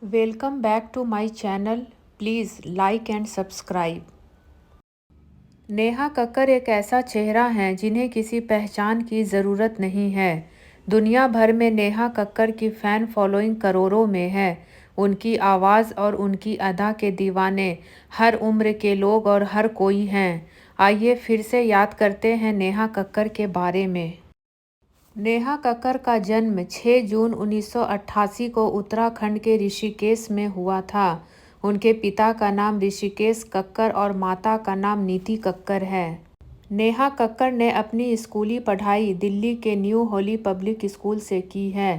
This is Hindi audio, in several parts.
Welcome back to my channel. Please like and subscribe. Neha Kakkar एक ऐसा चेहरा है जिन्हें किसी पहचान की ज़रूरत नहीं है। दुनिया भर में नेहा कक्कर की फ़ैन फॉलोइंग करोड़ों में है। उनकी आवाज़ और उनकी अदा के दीवाने हर उम्र के लोग और हर कोई हैं। आइए फिर से याद करते हैं नेहा कक्कर के बारे में। नेहा कक्कर का जन्म 6 जून 1988 को उत्तराखंड के ऋषिकेश में हुआ था। उनके पिता का नाम ऋषिकेश कक्कर और माता का नाम नीति कक्कर है। नेहा कक्कर ने अपनी स्कूली पढ़ाई दिल्ली के न्यू होली पब्लिक स्कूल से की है।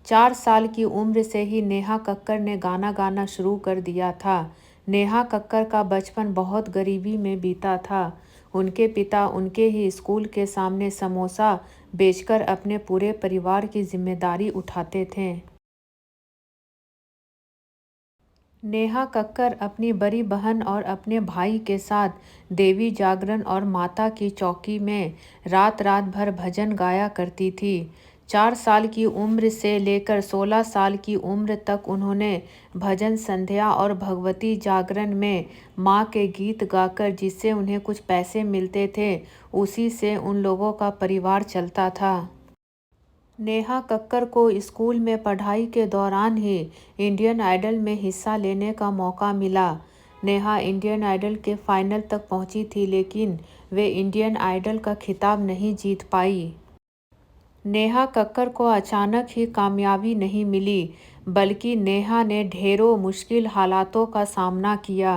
4 साल की उम्र से ही नेहा कक्कर ने गाना गाना शुरू कर दिया था। नेहा कक्कर का बचपन बहुत गरीबी में बीता था। उनके पिता उनके ही स्कूल के सामने समोसा बेचकर अपने पूरे परिवार की जिम्मेदारी उठाते थे। नेहा कक्कर अपनी बड़ी बहन और अपने भाई के साथ देवी जागरण और माता की चौकी में रात रात भर भजन गाया करती थी। 4 साल की उम्र से लेकर 16 साल की उम्र तक उन्होंने भजन संध्या और भगवती जागरण में माँ के गीत गाकर जिससे उन्हें कुछ पैसे मिलते थे, उसी से उन लोगों का परिवार चलता था। नेहा कक्कर को स्कूल में पढ़ाई के दौरान ही इंडियन आइडल में हिस्सा लेने का मौका मिला। नेहा इंडियन आइडल के फाइनल तक पहुंची थी, लेकिन वे इंडियन आइडल का खिताब नहीं जीत पाई। नेहा कक्कर को अचानक ही कामयाबी नहीं मिली, बल्कि नेहा ने ढेरों मुश्किल हालातों का सामना किया।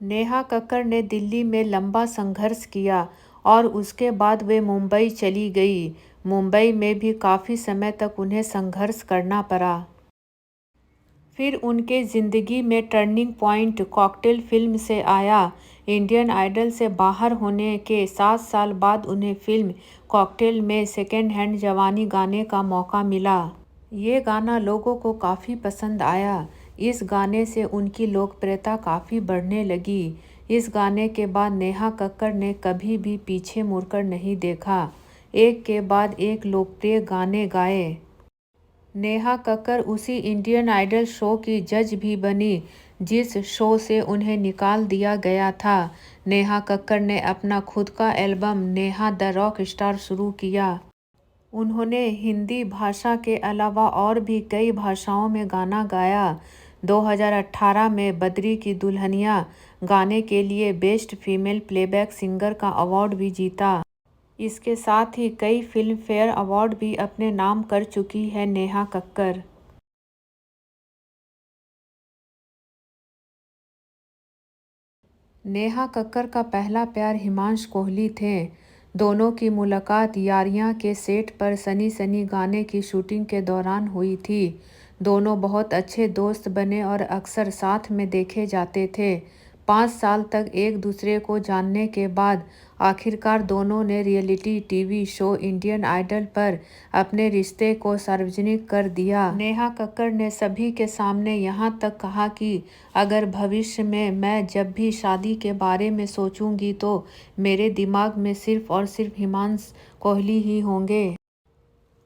नेहा कक्कर ने दिल्ली में लंबा संघर्ष किया और उसके बाद वे मुंबई चली गई। मुंबई में भी काफ़ी समय तक उन्हें संघर्ष करना पड़ा। फिर उनके ज़िंदगी में टर्निंग पॉइंट कॉकटेल फिल्म से आया। इंडियन आइडल से बाहर होने के 7 साल बाद उन्हें फिल्म कॉकटेल में सेकेंड हैंड जवानी गाने का मौका मिला। ये गाना लोगों को काफ़ी पसंद आया। इस गाने से उनकी लोकप्रियता काफ़ी बढ़ने लगी। इस गाने के बाद नेहा कक्कर ने कभी भी पीछे मुड़कर नहीं देखा। एक के बाद एक लोकप्रिय गाने गाए। नेहा कक्कर उसी इंडियन आइडल शो की जज भी बनी, जिस शो से उन्हें निकाल दिया गया था। नेहा कक्कर ने अपना खुद का album Neha the rock star शुरू किया। उन्होंने हिंदी भाषा के अलावा और भी कई भाषाओं में गाना गाया। 2018 में बद्री की दुल्हनिया गाने के लिए बेस्ट फीमेल प्लेबैक सिंगर का अवार्ड भी जीता। इसके साथ ही कई फिल्म फेयर अवार्ड भी अपने नाम कर चुकी है नेहा कक्कर। नेहा कक्कर का पहला प्यार हिमांशु कोहली थे। दोनों की मुलाकात यारियां के सेट पर सनी सनी गाने की शूटिंग के दौरान हुई थी। दोनों बहुत अच्छे दोस्त बने और अक्सर साथ में देखे जाते थे। 5 साल तक एक दूसरे को जानने के बाद आखिरकार दोनों ने reality TV show Indian Idol पर अपने रिश्ते को सार्वजनिक कर दिया। नेहा कक्कर ने सभी के सामने यहाँ तक कहा कि अगर भविष्य में मैं जब भी शादी के बारे में सोचूंगी तो मेरे दिमाग में सिर्फ और सिर्फ हिमांशु कोहली ही होंगे।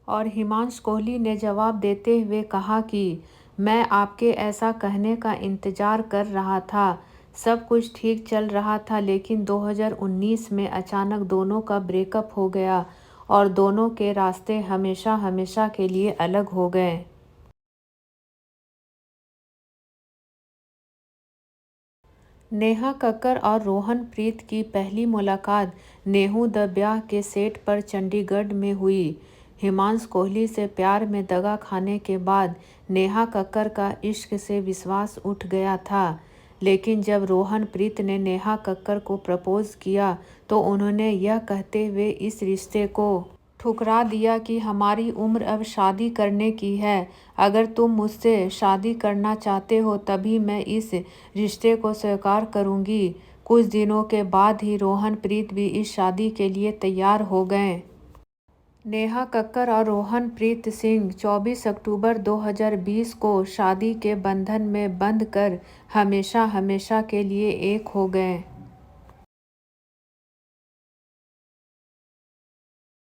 और हिमांशु कोहली ने जवाब देते हुए कहा कि मैं आपके ऐसा कहने का इंतज़ार कर रहा था। सब कुछ ठीक चल रहा था, लेकिन 2019 में अचानक दोनों का ब्रेकअप हो गया और दोनों के रास्ते हमेशा हमेशा के लिए अलग हो गए। नेहा कक्कर और रोहन प्रीत की पहली मुलाकात नेहू द ब्याह के सेट पर चंडीगढ़ में हुई। हिमांशु कोहली से प्यार में दगा खाने के बाद नेहा कक्कर का इश्क से विश्वास उठ गया था, लेकिन जब रोहन प्रीत ने नेहा कक्कर को प्रपोज किया तो उन्होंने यह कहते हुए इस रिश्ते को ठुकरा दिया कि हमारी उम्र अब शादी करने की है। अगर तुम मुझसे शादी करना चाहते हो तभी मैं इस रिश्ते को स्वीकार करूंगी। कुछ दिनों के बाद ही रोहन प्रीत भी इस शादी के लिए तैयार हो गए। नेहा कक्कर और रोहन प्रीत सिंह 24 अक्टूबर 2020 को शादी के बंधन में बंध कर हमेशा हमेशा के लिए एक हो गए।